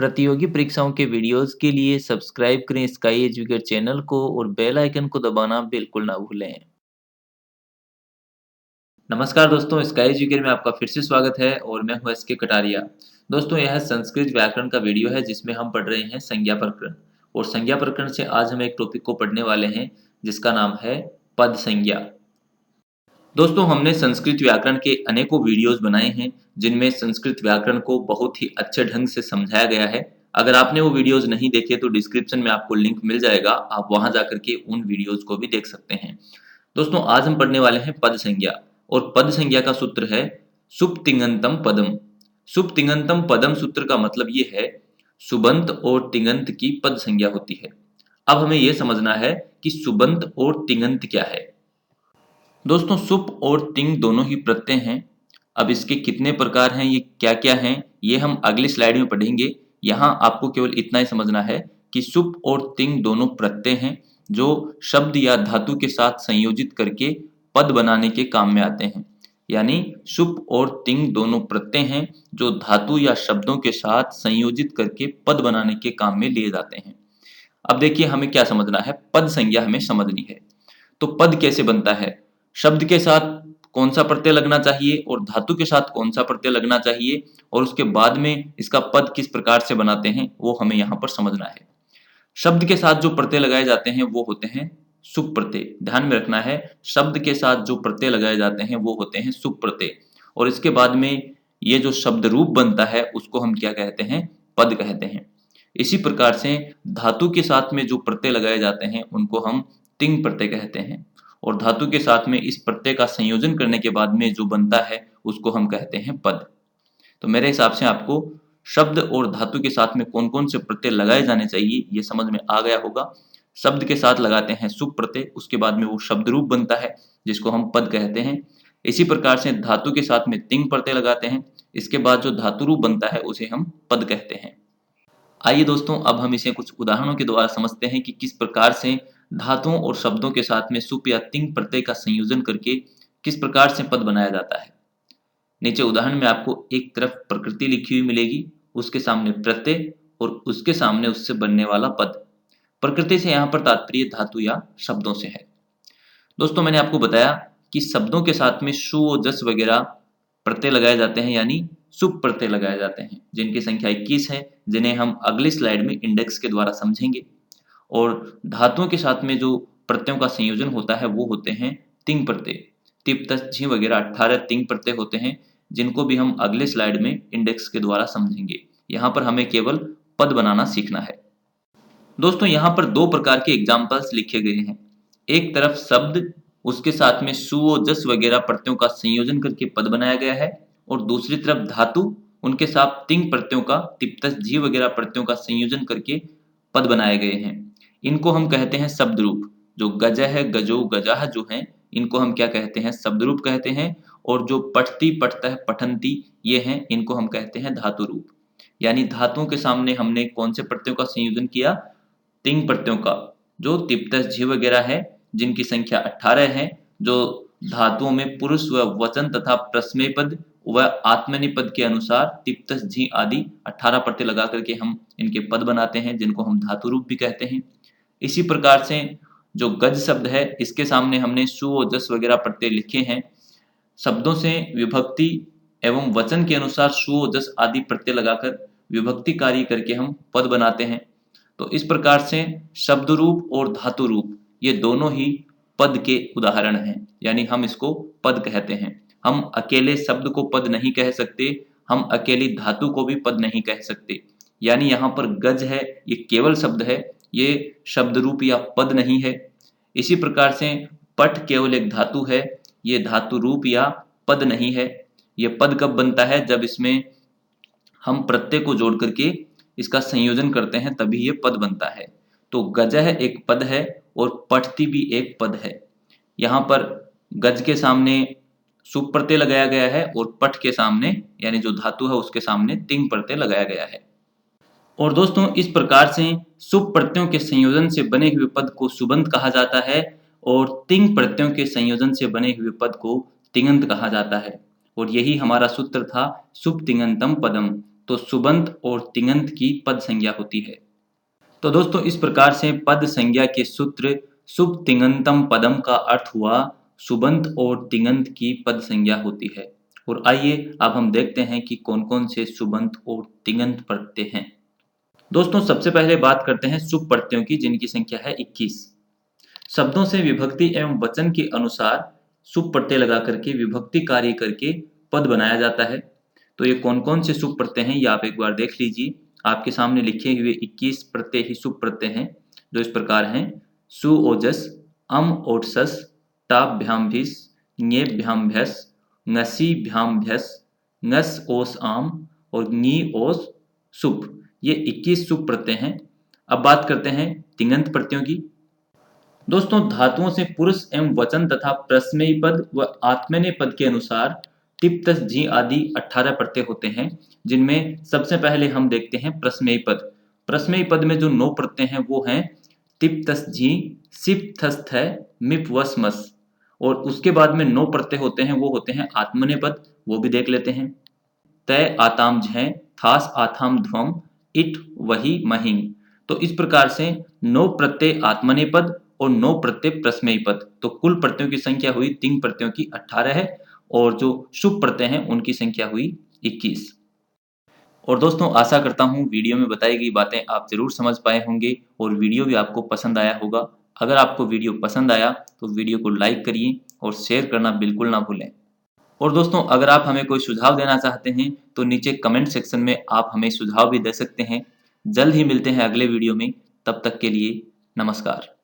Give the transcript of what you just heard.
प्रतियोगी परीक्षाओं के वीडियोस के लिए सब्सक्राइब करें स्काई एजुकेट चैनल को और बेल आइकन को दबाना बिल्कुल ना भूलें। नमस्कार दोस्तों, स्काई एजुकेट में आपका फिर से स्वागत है और मैं हूं एसके कटारिया। दोस्तों, यह संस्कृत व्याकरण का वीडियो है जिसमें हम पढ़ रहे हैं संज्ञा प्रकरण। और संज्ञा प्रकरण से आज हम एक टॉपिक को पढ़ने वाले हैं जिसका नाम है पद संज्ञा। दोस्तों, हमने संस्कृत व्याकरण के अनेकों वीडियोस बनाए हैं जिनमें संस्कृत व्याकरण को बहुत ही अच्छे ढंग से समझाया गया है। अगर आपने वो वीडियोस नहीं देखे तो डिस्क्रिप्शन में आपको लिंक मिल जाएगा, आप वहां जाकर के उन वीडियोस को भी देख सकते हैं। दोस्तों, आज हम पढ़ने वाले हैं पद संज्ञा। और पद संज्ञा का सूत्र है सुप्तिङन्तम पदम। सुप्तिङन्तम पदम सूत्र का मतलब ये है सुबंत और तिङंत की पद संज्ञा होती है। अब हमें यह समझना है कि सुबंत और तिङंत क्या है। दोस्तों, सुप और तिंग दोनों ही प्रत्यय हैं। अब इसके कितने प्रकार हैं, ये क्या-क्या हैं, ये हम अगली स्लाइड में पढ़ेंगे। यहाँ आपको केवल इतना ही समझना है कि सुप और तिंग दोनों प्रत्यय हैं जो शब्द या धातु के साथ संयोजित करके पद बनाने के काम में आते हैं। यानी सुप और तिंग दोनों प्रत्यय हैं जो धातु या शब्दों के साथ संयोजित करके पद बनाने के काम में लिए जाते हैं। अब देखिए हमें क्या समझना है, पद संज्ञा हमें समझनी है। तो पद कैसे बनता है, शब्द के साथ कौन सा प्रत्यय लगना चाहिए और धातु के साथ कौन सा प्रत्यय लगना चाहिए और उसके बाद में इसका पद किस प्रकार से बनाते हैं वो हमें यहाँ पर समझना है। शब्द के साथ जो प्रत्यय लगाए जाते हैं वो होते हैं सुप प्रत्यय। ध्यान में रखना है, शब्द के साथ जो प्रत्यय लगाए जाते हैं वो होते हैं सुप प्रत्यय। और इसके बाद में ये जो शब्द रूप बनता है उसको हम क्या कहते हैं, पद कहते हैं। इसी प्रकार से धातु के साथ में जो प्रत्यय लगाए जाते हैं उनको हम तिंग प्रत्यय कहते हैं। और धातु के साथ में इस प्रत्यय का संयोजन करने के बाद में जो बनता है उसको हम कहते हैं पद। तो मेरे हिसाब से आपको शब्द और धातु के साथ में कौन-कौन से प्रत्यय लगाए जाने चाहिए ये समझ में आ गया होगा। शब्द के साथ लगाते हैं सुप प्रत्यय, उसके बाद में वो शब्द रूप बनता है जिसको हम पद कहते हैं। इसी प्रकार से धातु के साथ में तिंग प्रत्यय लगाते हैं, इसके बाद जो धातु रूप बनता है उसे हम पद कहते हैं। आइए दोस्तों, अब हम इसे कुछ उदाहरणों के द्वारा समझते हैं कि किस प्रकार से धातुओं और शब्दों के साथ में सुप या तिंग प्रत्यय का संयोजन करके किस प्रकार से पद बनाया जाता है। नीचे उदाहरण में आपको एक तरफ प्रकृति लिखी हुई मिलेगी, उसके सामने प्रत्यय और उसके सामने उससे बनने वाला पद। प्रकृति से यहाँ पर तात्पर्य धातु या शब्दों से है। दोस्तों, मैंने आपको बताया कि शब्दों के साथ में शु और जस वगैरह प्रत्यय लगाए जाते हैं, यानी सुप प्रत्यय लगाए जाते हैं, जिनकी संख्या 21 है, जिन्हें हम अगली स्लाइड में इंडेक्स के द्वारा समझेंगे। और धातुओं के साथ में जो प्रत्ययों का संयोजन होता है वो होते हैं तिंग प्रत्यय। तिप तस झी वगैरह 18 तिंग प्रत्यय होते हैं, जिनको भी हम अगले स्लाइड में इंडेक्स के द्वारा समझेंगे। यहाँ पर हमें केवल पद बनाना सीखना है। दोस्तों, यहाँ पर दो प्रकार के एग्जाम्पल्स लिखे गए हैं। एक तरफ शब्द, उसके साथ में सु और जस वगैरह प्रत्ययों का संयोजन करके पद बनाया गया है, और दूसरी तरफ धातु, उनके साथ तिंग प्रत्ययों का, तिप्तस झी वगैरह प्रत्ययों का संयोजन करके पद बनाए गए हैं। इनको हम कहते हैं शब्द रूप। जो गज है, गजो, गजाह जो हैं, इनको हम क्या कहते हैं, शब्द रूप कहते हैं। और जो पठती, पठतः, पठन्ति ये हैं, इनको हम कहते हैं धातु रूप। यानी धातुओं के सामने हमने कौन से प्रत्ययों का संयोजन किया, तिंग प्रत्ययों का, जो तिप्तस झी वगैरह है, जिनकी संख्या 18 है, जो धातुओं में पुरुष व वचन तथा प्रश्मेय पद व आत्मनेपद के अनुसार तिप्तस झी आदि 18 प्रत्यय लगा करके हम इनके पद बनाते हैं, जिनको हम धातु रूप भी कहते हैं। इसी प्रकार से जो गज शब्द है, इसके सामने हमने सु और जस वगैरह प्रत्यय लिखे हैं। शब्दों से विभक्ति एवं वचन के अनुसार सु और जस आदि प्रत्यय लगाकर विभक्ति कार्य करके हम पद बनाते हैं। तो इस प्रकार से शब्द रूप और धातु रूप ये दोनों ही पद के उदाहरण हैं, यानी हम इसको पद कहते हैं। हम अकेले शब्द को पद नहीं कह सकते, हम अकेली धातु को भी पद नहीं कह सकते। यानी यहाँ पर गज है, ये केवल शब्द है, ये शब्द रूप या पद नहीं है। इसी प्रकार से पट केवल एक धातु है, ये धातु रूप या पद नहीं है। ये पद कब बनता है, जब इसमें हम प्रत्यय को जोड़ करके इसका संयोजन करते हैं, तभी ये पद बनता है। तो गजह एक पद है और पठती भी एक पद है। यहाँ पर गज के सामने सुप प्रत्यय लगाया गया है और पठ के सामने, यानी जो धातु है उसके सामने तिंग प्रत्यय लगाया गया है। और दोस्तों, इस प्रकार से सुप प्रत्ययों के संयोजन से बने हुए पद को सुबंत कहा जाता है और तिंग प्रत्ययों के संयोजन से बने हुए पद को तिङंत कहा जाता है। और यही हमारा सूत्र था सुप तिङंतम पदम। तो सुबंत और तिङंत की पद संज्ञा होती है। तो दोस्तों इस प्रकार से पद संज्ञा के सूत्र सुब तिङंतम पदम का अर्थ हुआ सुबंत और तिङंत की पद संज्ञा होती है। और आइए अब हम देखते हैं कि कौन कौन से सुबंत और तिङंत प्रत्यय हैं। दोस्तों सबसे पहले बात करते हैं सुब प्रत्ययों की, जिनकी संख्या है 21। शब्दों से विभक्ति एवं वचन के अनुसार सुब प्रत्यय लगा करके विभक्ति कार्य करके पद बनाया जाता है। तो ये कौन कौन से सुब प्रत्यय हैं ये आप एक बार देख लीजिए। आपके सामने लिखे हुए 21 प्रत्यय ही सुब प्रत्यय हैं, जो इस प्रकार हैं। सु ओजस, अम ओटसस, टाभ्याम भिस, ङेभ्याम भ्यस, ङसीभ्याम भ्यस, ङस ओस आम और ङी ओस सुप। ये 21 सुब प्रत्यय हैं। अब बात करते हैं तिङंत प्रत्ययों की। दोस्तों धातुओं से पुरुष एवं वचन तथा प्रश्नेय पद व आत्मनेय पद के अनुसार टिप तस जी आदि 18 प्रत्यय होते हैं, जिनमें सबसे पहले हम देखते हैं प्रश्नेय पद। प्रश्नेय पद में जो 9 प्रत्यय हैं वो हैं टिप तस जी, सिप थस थ, मिप वस मस। और उसके बाद में 9 प्रत्यय होते हैं वो होते हैं आत्मनेय पद, वो भी देख लेते हैं। तय आताम झ, थास आथाम ध्वम, इट वही महिंग। तो इस प्रकार से 9 प्रत्यय आत्मनेय पद और 9 प्रत्यय प्रश्नेय पद। तो कुल प्रत्ययों की संख्या हुई तिङ प्रत्ययों की 18 है और जो शुभ प्रत्यय हैं उनकी संख्या हुई 21। और दोस्तों आशा करता हूँ वीडियो में बताई गई बातें आप जरूर समझ पाए होंगे और वीडियो भी आपको पसंद आया होगा। अगर आपको वीडियो पसंद आया तो वीडियो को लाइक करिए और शेयर करना बिल्कुल ना भूलें। और दोस्तों अगर आप हमें कोई सुझाव देना चाहते हैं तो नीचे कमेंट सेक्शन में आप हमें सुझाव भी दे सकते हैं। जल्द ही मिलते हैं अगले वीडियो में, तब तक के लिए नमस्कार।